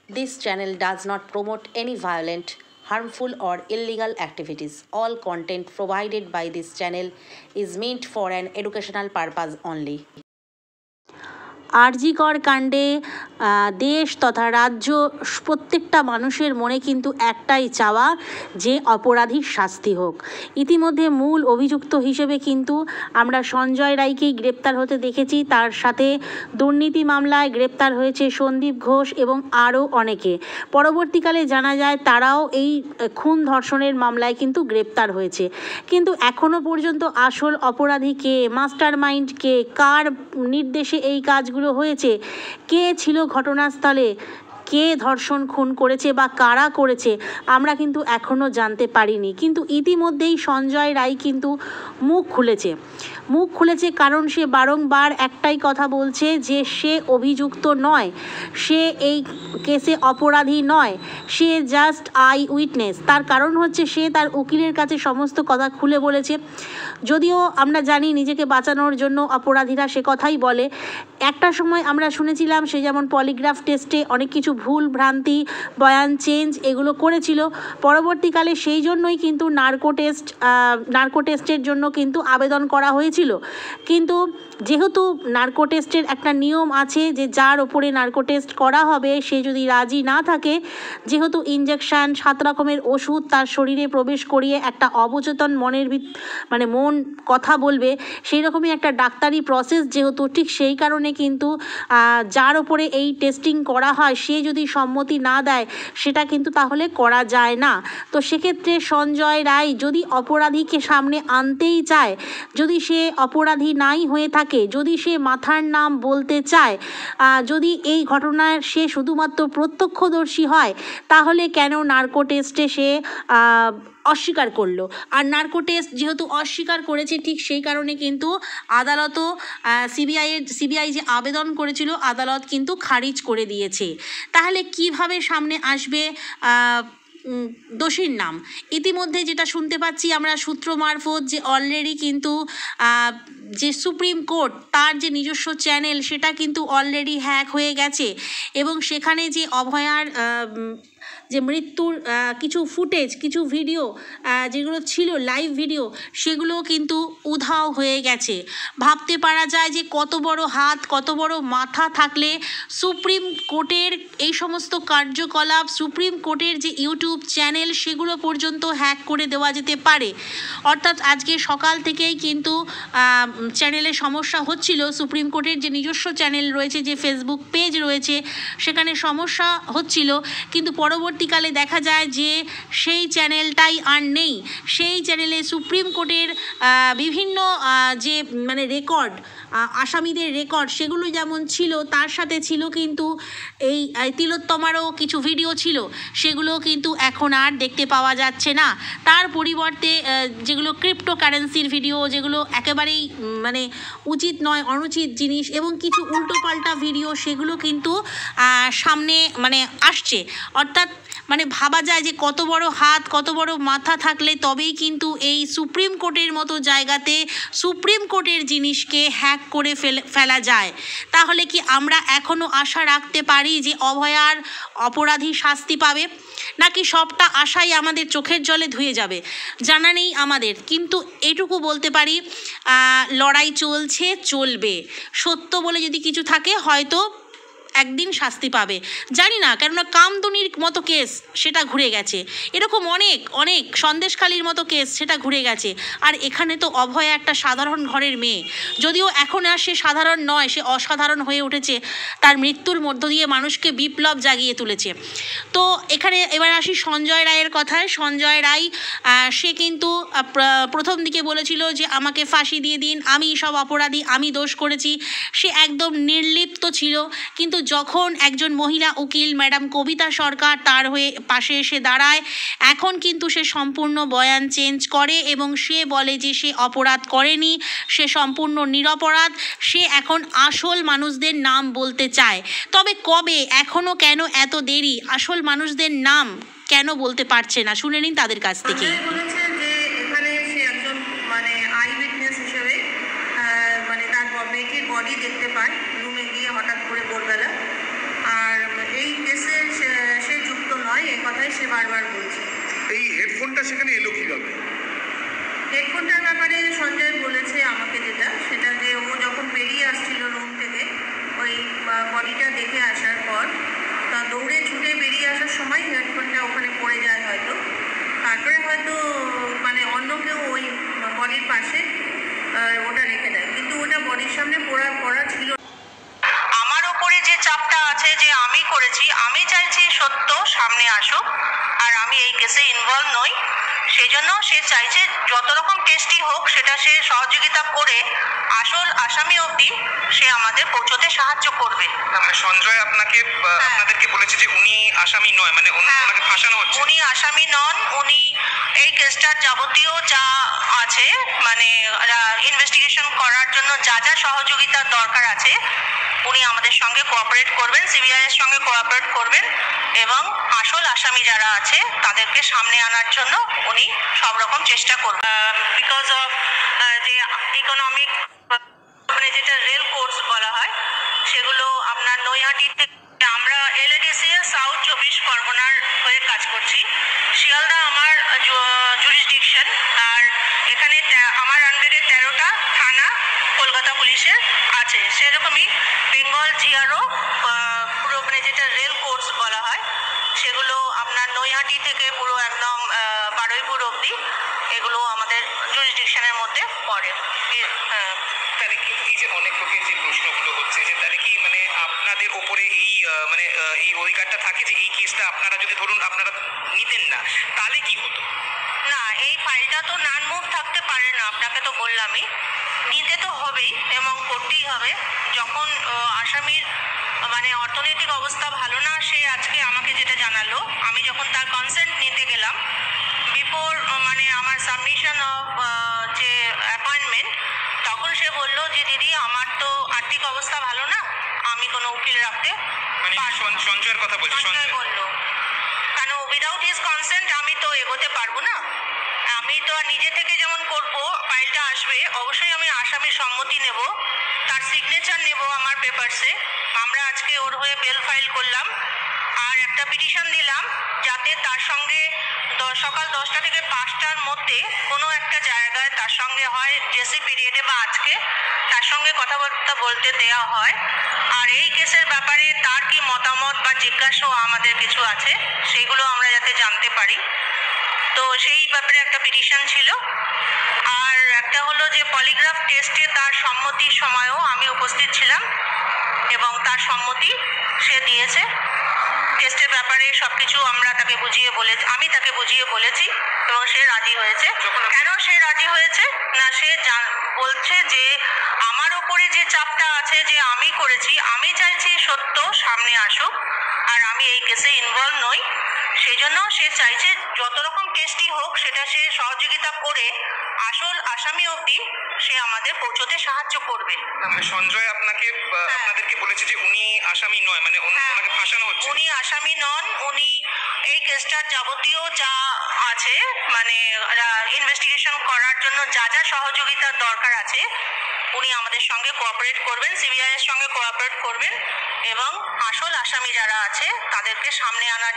This channel does not promote any violent, harmful, or illegal activities. All content provided by this channel is meant for an educational purpose only. RG Kar কাণ্ডে দেশ তথা রাজ্য প্রত্যেকটা মানুষের মনে কিন্তু একটাই চাওয়া যে অপরাধীর শাস্তি হোক। ইতিমধ্যে মূল অভিযুক্ত হিসেবে কিন্তু আমরা সঞ্জয় রায়কেই গ্রেপ্তার হতে দেখেছি, তার সাথে দুর্নীতি মামলায় গ্রেপ্তার হয়েছে সন্দীপ ঘোষ এবং আরও অনেকে। পরবর্তীকালে জানা যায় তারাও এই খুন ধর্ষণের মামলায় কিন্তু গ্রেপ্তার হয়েছে, কিন্তু এখনও পর্যন্ত আসল অপরাধী কে, মাস্টার মাইন্ড কে, কার নির্দেশে এই কাজগুলো হয়েছে, কে ছিল ঘটনাস্থলে, কে ধর্ষণ খুন করেছে বা কারা করেছে আমরা কিন্তু এখনও জানতে পারিনি। কিন্তু ইতিমধ্যেই সঞ্জয় রায় কিন্তু মুখ খুলেছে কারণ সে বারংবার একটাই কথা বলছে যে সে অভিযুক্ত নয়, সে এই কেসে অপরাধী নয়, সে জাস্ট আই উইটনেস। তার কারণ হচ্ছে সে তার উকিলের কাছে সমস্ত কথা খুলে বলেছে। যদিও আমরা জানি নিজেকে বাঁচানোর জন্য অপরাধীরা সে কথাই বলে। একটা সময় আমরা শুনেছিলাম সে যেমন পলিগ্রাফ টেস্টে অনেক কিছু ভুল ভ্রান্তি, বয়ান চেঞ্জ এগুলো করেছিল। পরবর্তীকালে সেই জন্যই কিন্তু নার্কো টেস্টের জন্য কিন্তু আবেদন করা হয়েছিল। কিন্তু যেহেতু নার্কো টেস্টের একটা নিয়ম আছে যে যার ওপরে নার্কো টেস্ট করা হবে সে যদি রাজি না থাকে, যেহেতু ইনজেকশান 7 রকমের ওষুধ তার শরীরে প্রবেশ করিয়ে একটা অবচেতন মন কথা বলবে, সেই রকমই একটা ডাক্তারি প্রসেস যেহেতু, ঠিক সেই কারণে কিন্তু যার ওপরে এই টেস্টিং করা হয় সে যদি সম্মতি না দেয় সেটা কিন্তু তাহলে করা যায় না। তো সেক্ষেত্রে সঞ্জয় রায় যদি অপরাধীকে সামনে আনতেই চায়, যদি সে অপরাধী নাই হয়ে থাকে, যদি সে মাথার নাম বলতে চায়, যদি এই ঘটনার সে শুধুমাত্র প্রত্যক্ষদর্শী হয়, তাহলে কেন নার্কো টেস্টে সে অস্বীকার করলো? আর নার্কো টেস্ট যেহেতু অস্বীকার করেছে, ঠিক সেই কারণে কিন্তু আদালতও সিবিআই যে আবেদন করেছিল আদালত কিন্তু খারিজ করে দিয়েছে। তাহলে কিভাবে সামনে আসবে দোষীর নাম? ইতিমধ্যে যেটা শুনতে পাচ্ছি আমরা সূত্র মারফত যে অলরেডি কিন্তু যে সুপ্রিম কোর্ট তার যে নিজস্ব চ্যানেল সেটা কিন্তু অলরেডি হ্যাক হয়ে গেছে এবং সেখানে যে অভয়ার যে মৃত্যুর কিছু ফুটেজ, কিছু ভিডিও যেগুলো ছিল লাইভ ভিডিও, সেগুলো কিন্তু উধাও হয়ে গেছে। ভাবতে পারা যায় যে কত বড় হাত, কত বড় মাথা থাকলে সুপ্রিম কোর্টের এই সমস্ত কার্যকলাপ, সুপ্রিম কোর্টের যে ইউটিউব চ্যানেল সেগুলো পর্যন্ত হ্যাক করে দেওয়া যেতে পারে। অর্থাৎ আজকে সকাল থেকেই কিন্তু চ্যানেলে সমস্যা হচ্ছিল, সুপ্রিম কোর্টের যে নিজস্ব চ্যানেল রয়েছে, যে ফেসবুক পেজ রয়েছে সেখানে সমস্যা হচ্ছিল, কিন্তু পরবর্তীকালে দেখা যায় যে সেই চ্যানেলটাই আর নেই। সেই চ্যানেলে সুপ্রিম কোর্টের বিভিন্ন যে রেকর্ড, আসামিদের রেকর্ড সেগুলো যেমন ছিল, তার সাথে ছিল কিন্তু এই তিলোত্তমারও কিছু ভিডিও ছিল, সেগুলো কিন্তু এখন আর দেখতে পাওয়া যাচ্ছে না। তার পরিবর্তে যেগুলো ক্রিপ্টোকারেন্সির ভিডিও, যেগুলো একেবারেই উচিত নয়, অনুচিত জিনিস এবং কিছু উল্টোপাল্টা ভিডিও, সেগুলো কিন্তু সামনে আসছে। অর্থাৎ ভাবা যায় যে কত বড় হাত, কত বড় মাথা থাকলে তবেই কিন্তু এই সুপ্রিম কোর্টের মতো জায়গাতে সুপ্রিম কোর্টের জিনিসকে হ্যাক করে ফেলা যায়। তাহলে কি আমরা এখনও আশা রাখতে পারি যে অভয়ার অপরাধী শাস্তি পাবে, নাকি সবটা আশাই আমাদের চোখের জলে ধুয়ে যাবে? জানা নেই আমাদের, কিন্তু এটুকু বলতে পারি লড়াই চলবে। সত্য বলে যদি কিছু থাকে হয়তো একদিন শাস্তি পাবে, জানি না, কেননা কামদুনির মতো কেস সেটা ঘুরে গেছে, এরকম অনেক সন্দেশখালির মতো কেস সেটা ঘুরে গেছে। আর এখানে তো অভয়া একটা সাধারণ ঘরের মেয়ে, যদিও এখন আর সে সাধারণ নয়, সে অসাধারণ হয়ে উঠেছে, তার মৃত্যুর মধ্য দিয়ে মানুষকে বিপ্লব জাগিয়ে তুলেছে। তো এখানে এবার আসি সঞ্জয় রায়ের কথায়। সঞ্জয় রায় সে কিন্তু প্রথম দিকে বলেছিল যে আমাকে ফাঁসি দিয়ে দিন, আমি সব অপরাধী, আমি দোষ করেছি, সে একদম নির্লিপ্ত ছিল। কিন্তু যখন একজন মহিলা উকিল ম্যাডাম কবিতা সরকার তার হয়ে পাশে এসে দাঁড়ায়, এখন কিন্তু সে সম্পূর্ণ বয়ান চেঞ্জ করে এবং সে বলে যে সে অপরাধ করেনি, সে সম্পূর্ণ নিরপরাধ, সে এখন আসল মানুষদের নাম বলতে চায়। তবে কবে, এখনও কেন এত দেরি? আসল মানুষদের নাম কেন বলতে পারছে না? শুনে নিন তাদের কাছ থেকে। বডি দেখতে পায় রুমে গিয়ে হঠাৎ করে ভোরবেলা। আর এই কেসে সে বারবার বলছে। এই হেডফোনটা সেখানে এলো কিভাবে? হেডফোনটার ব্যাপারে সঞ্জয় বলেছে আমাকে যেটা, সেটা যে ও যখন বেরিয়ে আসছিল রুম থেকে ওই বডিটা দেখে আসার পর, তা দৌড়ে ছুটে বেরিয়ে আসার সময় হেডফোনটা ওখানে পড়ে যায় হয়তো। তারপরে হয়তো মানে অন্য কেউ ওই বডির পাশে ওটা রেখে দেয়, কিন্তু ওটা বডির সামনে পড়া ছিল। আমার ওপরে যে চাপটা আছে যে আমি করেছি, আমি চাইছি সত্য সামনে আসুক, আর আমি এই কেসে ইনভলভ নই। সেই জন্য সে চাইছে যত রকম টেস্টই হোক সেটা সে সহযোগিতা করে আসল আসামি অবধি সে আমাদের পৌঁছতে সাহায্য করবে। মানে সঞ্জয় আপনাদেরকে বলেছে যে উনি আসামি নয়, মানে ওনাকে ফাঁসানো হচ্ছে। উনি আসামি নন, উনি এই কেসটার যাবতীয় যা আছে মানে ইনভেস্টিগেশন করার জন্য যা যা সহযোগিতার দরকার আছে উনি আমাদের সঙ্গে কোঅপারেট করবেন, সিবিআই এর সঙ্গে কোঅপারেট করবেন, এবং আসল আসামি যারা আছে তাদেরকে সামনে আনার জন্য উনি সব রকম চেষ্টা করবেন। বিকজ অফ যে ইকোনমিক মানে যেটা রেল কোর্স বলা হয়, সেগুলো আপনার নৈহাটি থেকে আমরা এলএডিসিএল সাউথ 24 পরগনার হয়ে কাজ করছি। শিয়ালদা আমার জুরিসডিকশন, আর এখানে আমার আন্ডারে 13টা থানা কলকাতা পুলিশের আছে। সেরকমই বেঙ্গল জিআরও পুরো মানে যেটা রেল কোর্স বলা হয়, সেগুলো আপনার নৈহাটি থেকে পুরো একদম বারুইপুর অবধি এগুলো আমাদের জুরিসডিকশনের মধ্যে পড়ে। তাহলে কি এই যে অনেক লোকের যে প্রশ্নগুলো হচ্ছে যে তাহলে কি মানে আপনাদের ওপরে এই মানে এই অধিকারটা থাকে যে এই কেসটা আপনারা যদি ধরুন আপনারা নিতেন না তাহলে কি হতো? না, এই ফাইলটা তো নান মুভ থাকতে পারে না, আপনাকে তো বললামই। নিতে তো হবেই এবং করতেই হবে। যখন আসামির মানে অর্থনৈতিক অবস্থা ভালো না, সে আজকে আমাকে যেটা জানালো, আমি যখন তার কনসেন্ট নিতে গেলাম বিফোর মানে আমার সাবমিশন অফ যে অ্যাপয়েন্টমেন্ট, তখন সে বলল যে দিদি আমার তো আর্থিক অবস্থা ভালো না, আমি কোনো উকিল রাখতে মানে সঞ্জয়ের কথা বলছি। সঞ্জয় বলল, কেন উইদাউট হিজ কনসেন্ট আমি তো এগোতে পারবো না। আমি তো আর নিজে থেকে যেমন করবো, ফাইলটা আসবে অবশ্যই আমি আসামির সম্মতি নেব, তার সিগনেচার নেব আমার পেপারসে। আমরা আজকে ওর হয়ে বেল ফাইল করলাম আর একটা পিটিশন দিলাম যাতে তার সঙ্গে সকাল 10টা থেকে 5টার মধ্যে কোনো একটা জায়গায় তার সঙ্গে হয় জেসি পিরিয়ডে বা আজকে তার সঙ্গে কথাবার্তা বলতে দেওয়া হয়। আর এই কেসের ব্যাপারে তার কি মতামত বা জিজ্ঞাসাও আমাদের কিছু আছে, সেইগুলো আমরা যাতে জানতে পারি। তো সেই ব্যাপারে একটা পিটিশন ছিল। আর একটা হলো যে পলিগ্রাফ টেস্টে তার সম্মতির সময়ও আমি উপস্থিত ছিলাম এবং তার সম্মতি সে দিয়েছে। টেস্টের ব্যাপারে সবকিছু আমরা তাকে আমি তাকে বুঝিয়ে বলেছি এবং সে রাজি হয়েছে। কেন সে রাজি হয়েছে না, সে বলছে যে আমার উপরে যে চাপটা আছে যে আমি করেছি, আমি চাইছি সত্য সামনে আসুক, আর আমি এই কেসে ইনভলভ নই। সেই জন্য সে চাইছে যত রকম টেস্টই হোক সেটা সে সহযোগিতা করে আসল আসামি অবধি সে আমাদের পৌঁছতে সাহায্য করবে। মানে সঞ্জয় আপনাদেরকে বলেছে যে উনি আসামি নয়, মানে ওনাকে ফাঁসানো হচ্ছে। উনি আসামি নন, উনি এই কেসটার যাবতীয় যা আছে মানে ইনভেস্টিগেশন করার জন্য যা যা সহযোগিতার দরকার আছে উনি আমাদের সঙ্গে কোঅপারেট করবেন, সিবিআই এর সঙ্গে কোঅপারেট করবেন, এবং আসল আসামি যারা আছে তাদেরকে সামনে আনার